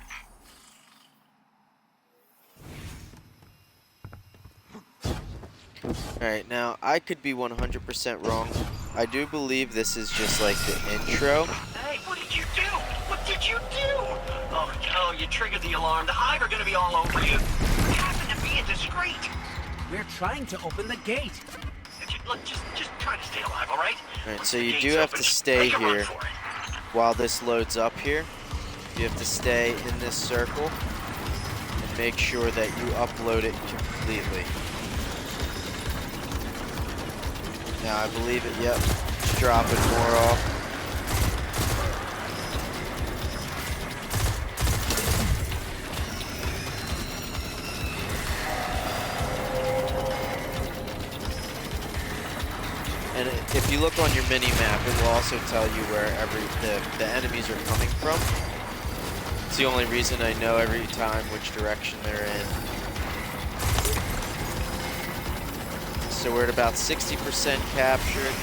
Alright, now I could be 100% wrong. I do believe this is just like the intro. Hey, what did you do? What did you do? Oh, no, you triggered the alarm. The hive are gonna be all over you. You happen to be indiscreet. We're trying to open the gate. Look, just try to stay alive, all right? Alright, Once so the you gate's do have open, to stay make a run here for it. while this loads up here. You have to stay in this circle and make sure that you upload it completely. Now I believe it, yep, it's dropping more off. And if you look on your mini map, it will also tell you where the enemies are coming from. It's the only reason I know every time which direction they're in. So we're at about 60% captured.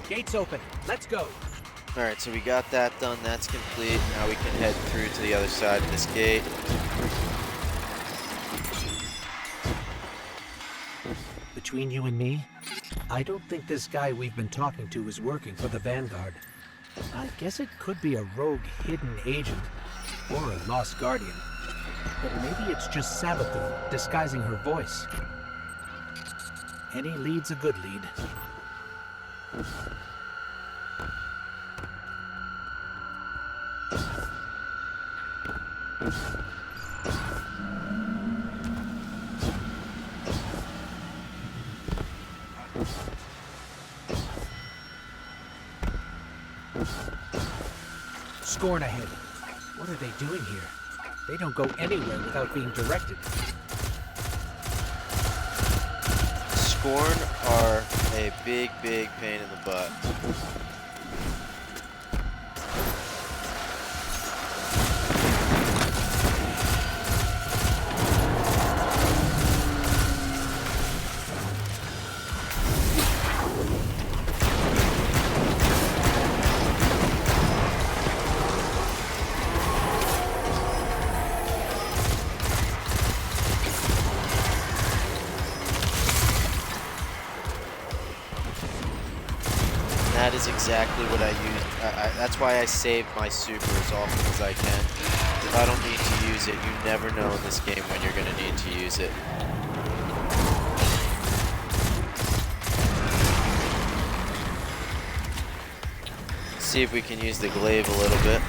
Gate's open. Let's go. Alright, so we got that done. That's complete. Now we can head through to the other side of this gate. Between you and me, I don't think this guy we've been talking to is working for the Vanguard. I guess it could be a rogue hidden agent, or a lost guardian. But maybe it's just Sabathu disguising her voice. Any lead's a good lead. Scorn ahead. What are they doing here? They don't go anywhere without being directed. Scorn are a big pain in the butt. that is exactly what I use. That's why I save my super as often as I can. If I don't need to use it, you never know in this game when you're going to need to use it. Let's see if we can use the glaive a little bit.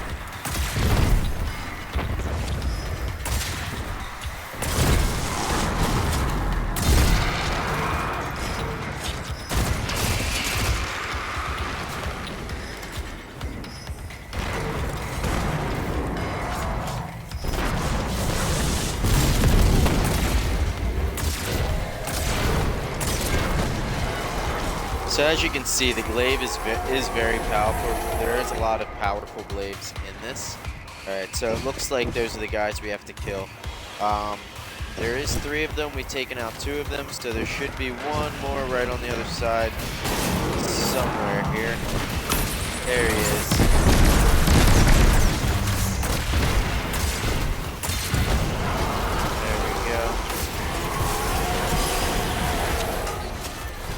So as you can see, the glaive is very powerful. There is a lot of powerful glaives in this. Alright, so it looks like those are the guys we have to kill. There is 3 of them. We've taken out 2 of them, so there should be 1 more right on the other side. Somewhere here. There he is. There we go.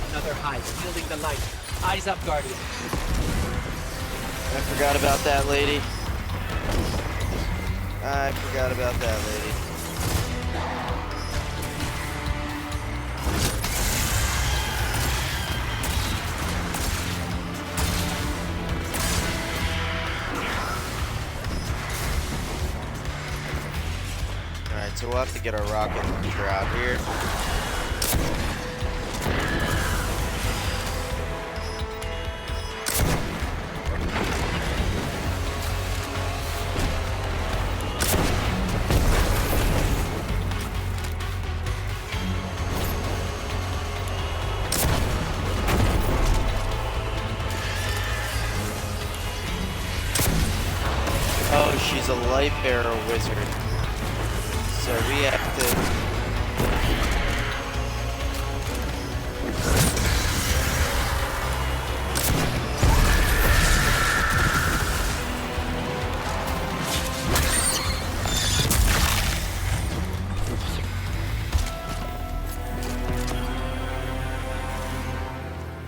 Another hive wielding the light. Eyes up, Guardian. I forgot about that lady. I forgot about that lady. Alright, so we'll have to get our rocket launcher out here. Oh, she's a light bearer wizard. So we have to...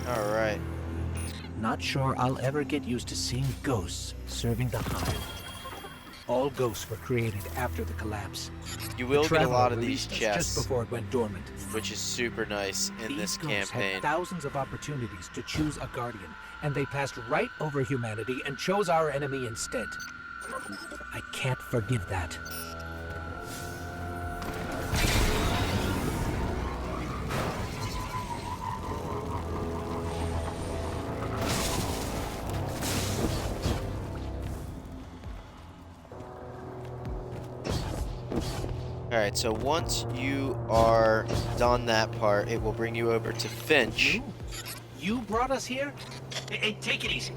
Alright. Not sure I'll ever get used to seeing ghosts serving the hive. All ghosts were created after the collapse. You will get a lot of these Released us chests, just before it went dormant. which is super nice in this These ghosts campaign. had thousands of opportunities to choose a guardian, and they passed right over humanity and chose our enemy instead. I can't forgive that. Alright, so once you are done that part, it will bring you over to Finch, You brought us here? Hey, take it easy.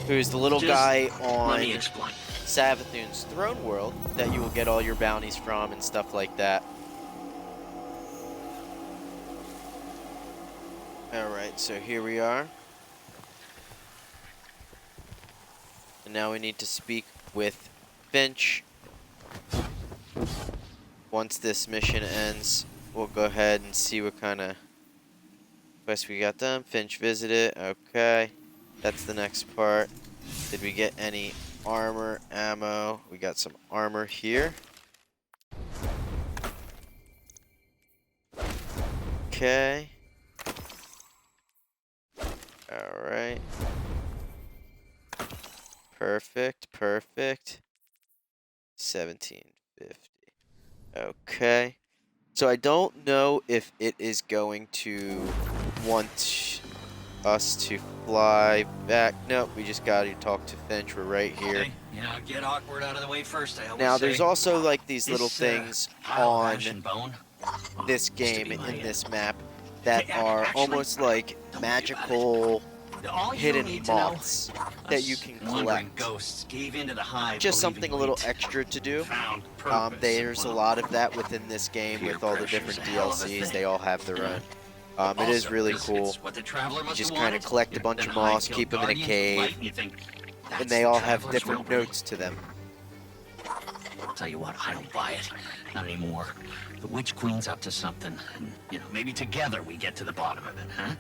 who's the little Just guy Let on me explain. Savathun's throne world that you will get all your bounties from and stuff like that. Alright, so here we are. And now we need to speak with Finch. Once this mission ends, we'll go ahead and see what kind of quest we got done. Finch visited. Okay. That's the next part. Did we get any armor, ammo? We got some armor here. Okay. Alright. Perfect, perfect. 1750. Okay. So I don't know if it is going to want us to fly back. Nope, we just got to talk to Finch. We're right here. Okay, yeah, get awkward out of the way first. I always Now, say. there's also like these little This, things pile of on ash and bone this used to game, be in my, this map, that Hey, are actually, almost like don't worry about it. magical All you hidden need to know, moths that you us can wandering collect. ghosts gave into the hive, Just believing something a little we'd extra to do. found purpose. There's a Well, lot of that within this game peer with all the pressure's different a hell of a DLCs. thing. They all have their own. It is also, really it's cool. what the traveler You must just have kind of wanted. collect a bunch Then of hive moths, killed keep them in a guardians, cave, light, and you think, and that's they the all have traveler's different will. notes to them. I'll tell you what, I don't buy it. Not anymore. The Witch Queen's up to something. And, maybe together we get to the bottom of it, huh?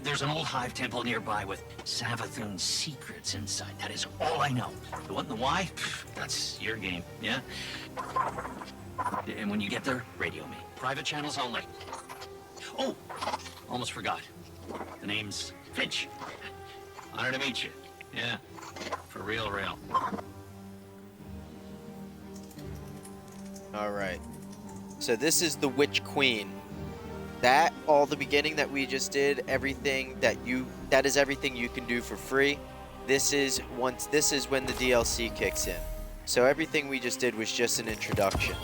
There's an old hive temple nearby with Savathun's secrets inside. That is all I know. The what and the why? That's your game, yeah? And when you get there, radio me. Private channels only. Oh, almost forgot. The name's Finch. Honor to meet you. Yeah, for real, real. Alright. So this is the Witch Queen. That, all the beginning that we just did, everything that is everything you can do for free. This is when the DLC kicks in. So everything we just did was just an introduction.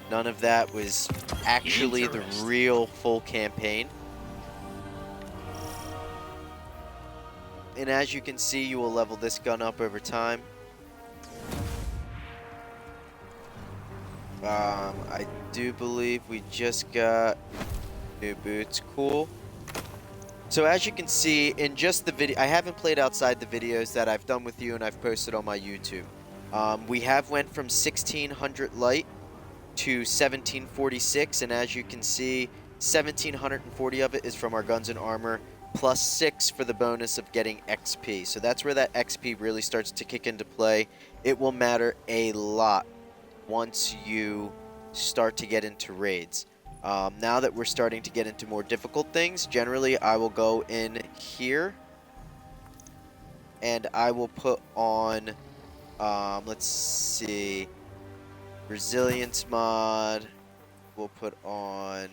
None of that was actually the real full campaign. And as you can see, you will level this gun up over time. I do believe we just got new boots. Cool. So as you can see in just the video, I haven't played outside the videos that I've done with you and I've posted on my YouTube. We have went from 1600 light to 1746, and as you can see, 1740 of it is from our guns and armor, plus 6 for the bonus of getting XP. So that's where that XP really starts to kick into play. It will matter a lot once you start to get into raids. Now that we're starting to get into more difficult things, generally I will go in here and I will put on, let's see, resilience mod. We'll put on,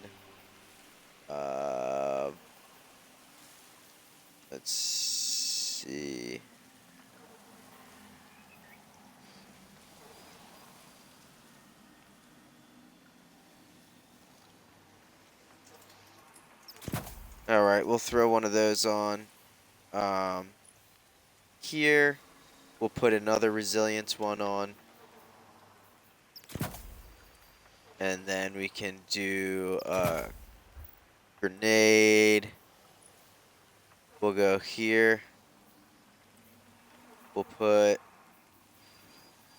let's see. Alright, we'll throw one of those on. Here, we'll put another resilience one on. And then we can do a grenade. We'll go here. We'll put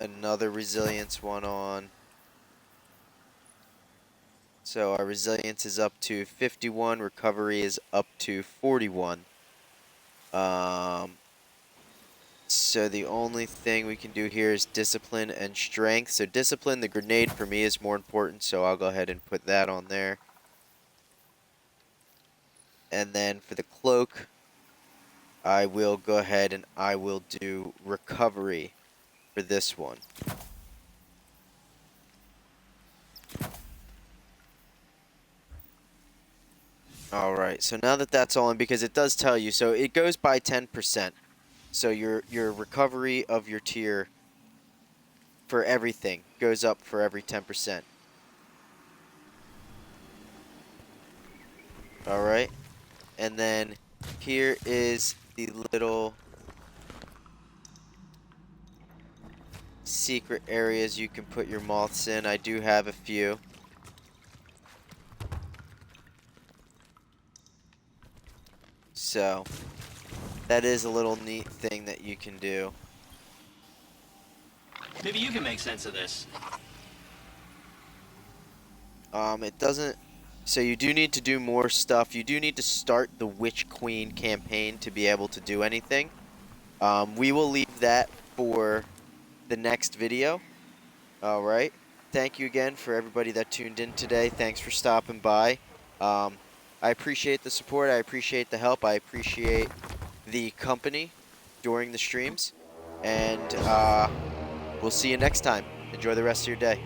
another resilience one on. So our resilience is up to 51, recovery is up to 41. So the only thing we can do here is discipline and strength. So discipline, the grenade for me is more important, so I'll go ahead and put that on there. And then for the cloak, I will go ahead and I will do recovery for this one. Alright, so now that that's all in, because it does tell you, so it goes by 10%. So your recovery of your tier for everything goes up for every 10%. Alright, and then here is the little secret areas you can put your moths in. I do have a few. So that is a little neat thing that you can do. Maybe you can make sense of this. It doesn't. So you do need to do more stuff. You do need to start the Witch Queen campaign to be able to do anything. We will leave that for the next video. Alright. Thank you again for everybody that tuned in today. Thanks for stopping by. I appreciate the support. I appreciate the help. I appreciate the company during the streams. And we'll see you next time. Enjoy the rest of your day.